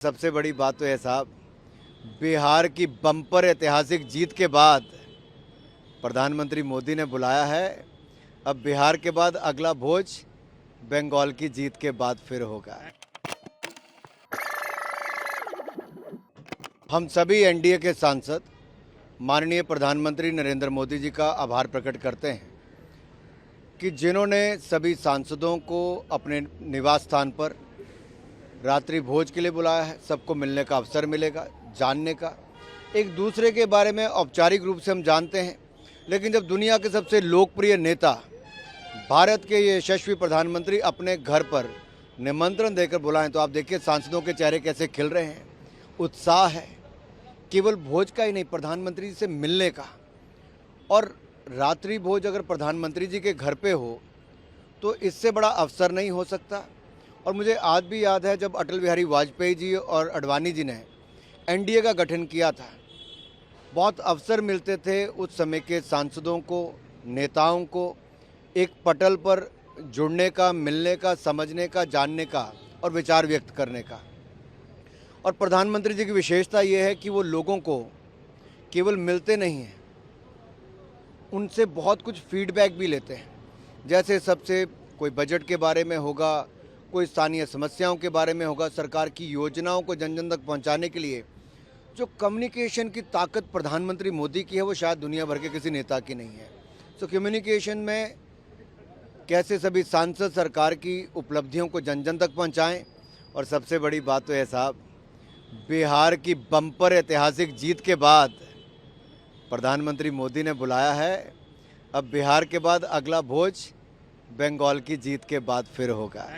सबसे बड़ी बात तो है साहब, बिहार की बम्पर ऐतिहासिक जीत के बाद प्रधानमंत्री मोदी ने बुलाया है। अब बिहार के बाद अगला भोज बंगाल की जीत के बाद फिर होगा। हम सभी एनडीए के सांसद माननीय प्रधानमंत्री नरेंद्र मोदी जी का आभार प्रकट करते हैं कि जिन्होंने सभी सांसदों को अपने निवास स्थान पर रात्रि भोज के लिए बुलाया है। सबको मिलने का अवसर मिलेगा, जानने का, एक दूसरे के बारे में औपचारिक रूप से हम जानते हैं, लेकिन जब दुनिया के सबसे लोकप्रिय नेता भारत के ये यशस्वी प्रधानमंत्री अपने घर पर निमंत्रण देकर बुलाएं तो आप देखिए सांसदों के चेहरे कैसे खिल रहे हैं। उत्साह है, केवल भोज का ही नहीं, प्रधानमंत्री जी से मिलने का। और रात्रि भोज अगर प्रधानमंत्री जी के घर पे हो तो इससे बड़ा अवसर नहीं हो सकता। और मुझे आज भी याद है जब अटल बिहारी वाजपेयी जी और अडवाणी जी ने एनडीए का गठन किया था, बहुत अवसर मिलते थे उस समय के सांसदों को, नेताओं को एक पटल पर जुड़ने का, मिलने का, समझने का, जानने का और विचार व्यक्त करने का। और प्रधानमंत्री जी की विशेषता ये है कि वो लोगों को केवल मिलते नहीं हैं, उनसे बहुत कुछ फीडबैक भी लेते हैं। जैसे सबसे कोई बजट के बारे में होगा, कोई स्थानीय समस्याओं के बारे में होगा, सरकार की योजनाओं को जन जन तक पहुंचाने के लिए जो कम्युनिकेशन की ताकत प्रधानमंत्री मोदी की है वो शायद दुनिया भर के किसी नेता की नहीं है। तो कम्युनिकेशन में कैसे सभी सांसद सरकार की उपलब्धियों को जन जन तक पहुंचाएं। और सबसे बड़ी बात तो है साहब, बिहार की बम्पर ऐतिहासिक जीत के बाद प्रधानमंत्री मोदी ने बुलाया है। अब बिहार के बाद अगला भोज बंगाल की जीत के बाद फिर होगा।